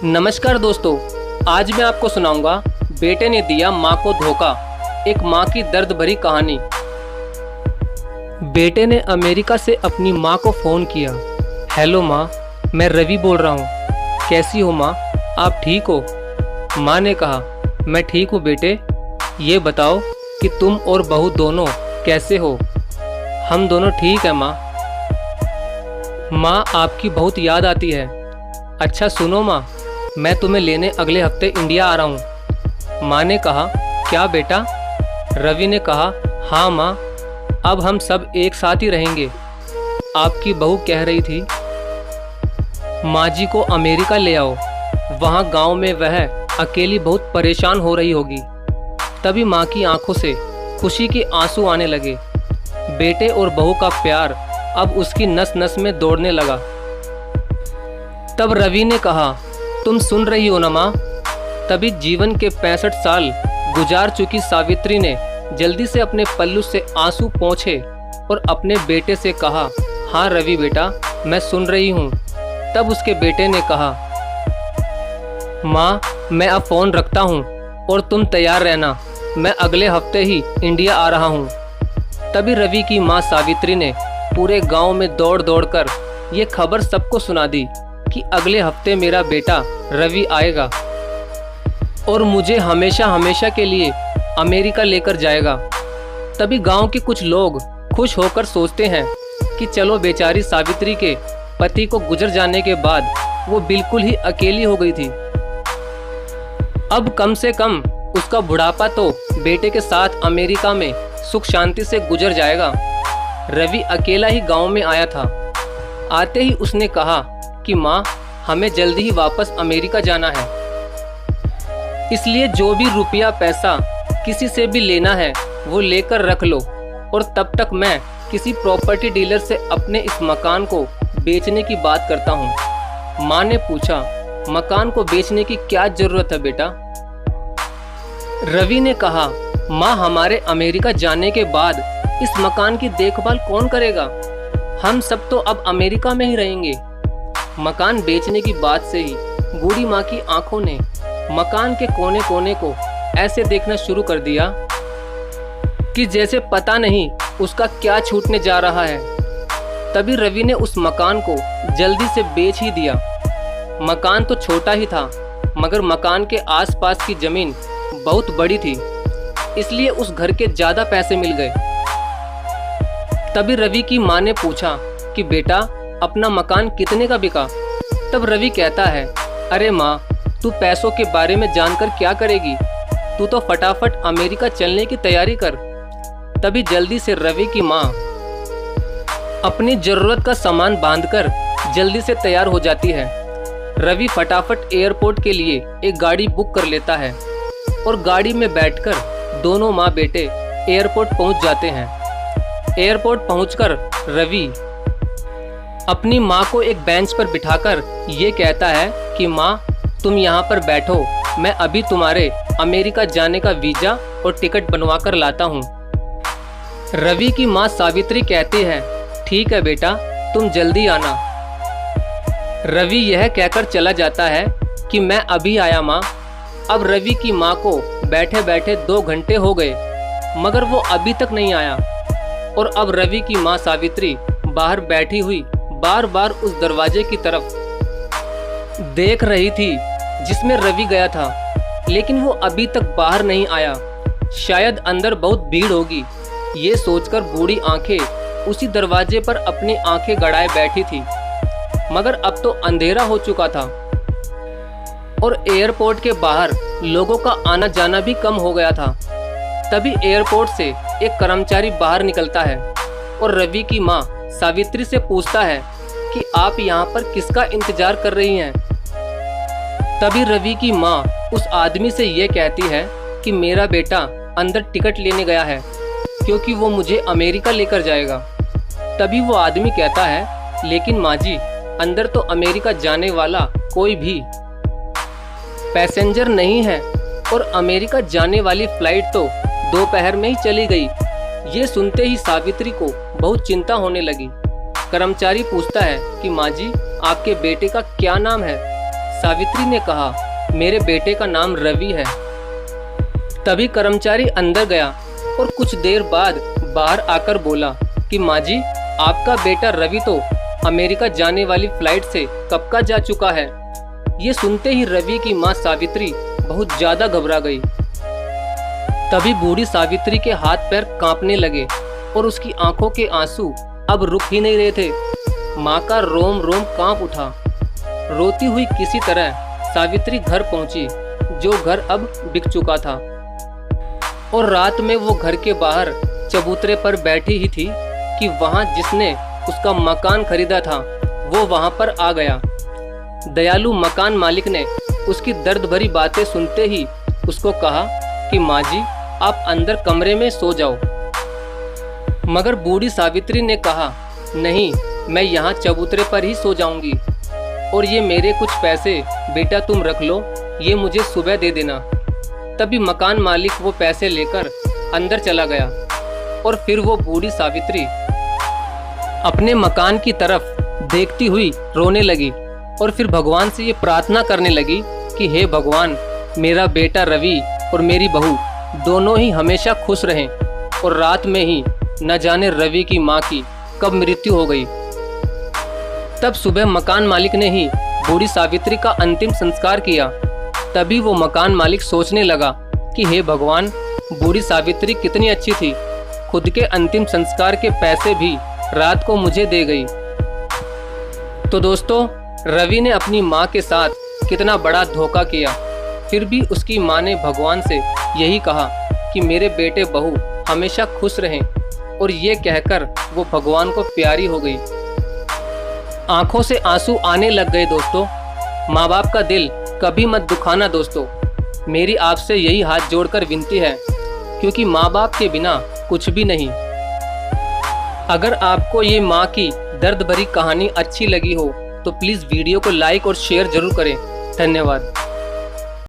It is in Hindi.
नमस्कार दोस्तों, आज मैं आपको सुनाऊंगा बेटे ने दिया माँ को धोखा, एक माँ की दर्द भरी कहानी। बेटे ने अमेरिका से अपनी माँ को फ़ोन किया। हेलो माँ, मैं रवि बोल रहा हूँ। कैसी हो माँ, आप ठीक हो? माँ ने कहा, मैं ठीक हूँ बेटे। ये बताओ कि तुम और बहू दोनों कैसे हो? हम दोनों ठीक हैं माँ। माँ, आपकी बहुत याद आती है। अच्छा सुनो माँ, मैं तुम्हें लेने अगले हफ्ते इंडिया आ रहा हूँ। माँ ने कहा, क्या बेटा? रवि ने कहा, हाँ माँ, अब हम सब एक साथ ही रहेंगे। आपकी बहू कह रही थी माँ जी को अमेरिका ले आओ, वहाँ गांव में वह अकेली बहुत परेशान हो रही होगी। तभी माँ की आंखों से खुशी के आंसू आने लगे। बेटे और बहू का प्यार अब उसकी नस नस में दौड़ने लगा। तब रवि ने कहा, तुम सुन रही हो ना माँ? तभी जीवन के 65 साल गुजार चुकी सावित्री ने जल्दी से अपने पल्लू से आंसू पोंछे और अपने बेटे से कहा, हाँ रवि बेटा, मैं सुन रही हूँ। तब उसके बेटे ने कहा, माँ, मैं अब फ़ोन रखता हूँ और तुम तैयार रहना, मैं अगले हफ्ते ही इंडिया आ रहा हूँ। तभी रवि की माँ सावित्री ने पूरे गांव में दौड़ दौड़ कर ये खबर सबको सुना दी कि अगले हफ्ते मेरा बेटा रवि आएगा और मुझे हमेशा हमेशा के लिए अमेरिका लेकर जाएगा। तभी गांव के कुछ लोग खुश होकर सोचते हैं कि चलो, बेचारी सावित्री के पति को गुजर जाने के बाद वो बिल्कुल ही अकेली हो गई थी। अब कम से कम उसका बुढ़ापा तो बेटे के साथ अमेरिका में सुख शांति से गुजर जाएगा। रवि अकेला ही गांव में आया था। आते ही उसने कहा कि माँ, हमें जल्दी ही वापस अमेरिका जाना है, इसलिए जो भी रुपया पैसा किसी से भी लेना है वो लेकर रख लो, और तब तक मैं किसी प्रॉपर्टी डीलर से अपने इस मकान को बेचने की बात करता हूँ। माँ ने पूछा, मकान को बेचने की क्या जरूरत है बेटा? रवि ने कहा, माँ, हमारे अमेरिका जाने के बाद इस मकान की देखभाल कौन करेगा? हम सब तो अब अमेरिका में ही रहेंगे। मकान बेचने की बात से ही बूढ़ी माँ की आंखों ने मकान के कोने कोने को ऐसे देखना शुरू कर दिया कि जैसे पता नहीं उसका क्या छूटने जा रहा है। तभी रवि ने उस मकान को जल्दी से बेच ही दिया। मकान तो छोटा ही था, मगर मकान के आसपास की जमीन बहुत बड़ी थी, इसलिए उस घर के ज़्यादा पैसे मिल गए। तभी रवि की माँ ने पूछा कि बेटा, अपना मकान कितने का बिका? तब रवि कहता है, अरे माँ, तू पैसों के बारे में जानकर क्या करेगी? तू तो फटाफट अमेरिका चलने की तैयारी कर। तभी जल्दी से रवि की माँ अपनी ज़रूरत का सामान बांधकर जल्दी से तैयार हो जाती है। रवि फटाफट एयरपोर्ट के लिए एक गाड़ी बुक कर लेता है और गाड़ी में बैठकर दोनों माँ बेटे एयरपोर्ट पहुँच जाते हैं। एयरपोर्ट पहुँचकर रवि अपनी माँ को एक बेंच पर बिठाकर ये कहता है कि माँ, तुम यहाँ पर बैठो, मैं अभी तुम्हारे अमेरिका जाने का वीज़ा और टिकट बनवा कर लाता हूँ। रवि की माँ सावित्री कहती है, ठीक है बेटा, तुम जल्दी आना। रवि यह कहकर चला जाता है कि मैं अभी आया माँ। अब रवि की माँ को बैठे बैठे 2 घंटे हो गए, मगर वो अभी तक नहीं आया। और अब रवि की माँ सावित्री बाहर बैठी हुई बार बार उस दरवाजे की तरफ देख रही थी जिसमें रवि गया था, लेकिन वो अभी तक बाहर नहीं आया। शायद अंदर बहुत भीड़ होगी, ये सोचकर बूढ़ी आंखें उसी दरवाजे पर अपनी आंखें गड़ाए बैठी थी। मगर अब तो अंधेरा हो चुका था और एयरपोर्ट के बाहर लोगों का आना जाना भी कम हो गया था। तभी एयरपोर्ट से एक कर्मचारी बाहर निकलता है और रवि की माँ सावित्री से पूछता है कि आप यहाँ पर किसका इंतजार कर रही हैं? तभी रवि की माँ उस आदमी से ये कहती है कि मेरा बेटा अंदर टिकट लेने गया है, क्योंकि वो मुझे अमेरिका लेकर जाएगा। तभी वो आदमी कहता है, लेकिन माँ जी, अंदर तो अमेरिका जाने वाला कोई भी पैसेंजर नहीं है और अमेरिका जाने वाली फ्लाइट तो दोपहर में ही चली गई। ये सुनते ही सावित्री को बहुत चिंता होने लगी। कर्मचारी पूछता है कि माँ जी, आपके बेटे का क्या नाम है? सावित्री ने कहा, मेरे बेटे का नाम रवि है। तभी कर्मचारी अंदर गया और कुछ देर बाद बाहर आकर बोला कि माँ जी, आपका बेटा रवि तो अमेरिका जाने वाली फ्लाइट से कब का जा चुका है। ये सुनते ही रवि की माँ सावित्री बहुत ज्यादा घबरा गई। तभी बूढ़ी सावित्री के हाथ पैर कांपने लगे और उसकी आंखों के आंसू अब रुक ही नहीं रहे थे। माँ का रोम रोम कांप उठा। रोती हुई किसी तरह सावित्री घर पहुंची, जो घर अब बिक चुका था। और रात में वो घर के बाहर चबूतरे पर बैठी ही थी कि वहां जिसने उसका मकान खरीदा था वो वहां पर आ गया। दयालु मकान मालिक ने उसकी दर्द भरी बातें सुनते ही उसको कहा कि माँ जी, आप अंदर कमरे में सो जाओ। मगर बूढ़ी सावित्री ने कहा, नहीं, मैं यहाँ चबूतरे पर ही सो जाऊंगी, और ये मेरे कुछ पैसे बेटा तुम रख लो, ये मुझे सुबह दे देना। तभी मकान मालिक वो पैसे लेकर अंदर चला गया और फिर वो बूढ़ी सावित्री अपने मकान की तरफ देखती हुई रोने लगी और फिर भगवान से ये प्रार्थना करने लगी कि हे भगवान, मेरा बेटा रवि और मेरी बहू दोनों ही हमेशा खुश रहें, और रात में ही न जाने रवि की माँ की कब मृत्यु हो गई। तब सुबह मकान मालिक ने ही बूढ़ी सावित्री का अंतिम संस्कार किया। तभी वो मकान मालिक सोचने लगा कि हे भगवान, बूढ़ी सावित्री कितनी अच्छी थी, खुद के अंतिम संस्कार के पैसे भी रात को मुझे दे गई। तो दोस्तों, रवि ने अपनी माँ के साथ कितना बड़ा धोखा किया, फिर भी उसकी माँ ने भगवान से यही कहा कि मेरे बेटे बहू हमेशा खुश रहें, और ये कहकर वो भगवान को प्यारी हो गई। आंखों से आंसू आने लग गए दोस्तों। माँ बाप का दिल कभी मत दुखाना दोस्तों, मेरी आपसे यही हाथ जोड़कर विनती है, क्योंकि माँ बाप के बिना कुछ भी नहीं। अगर आपको ये माँ की दर्द भरी कहानी अच्छी लगी हो तो प्लीज़ वीडियो को लाइक और शेयर जरूर करें। धन्यवाद।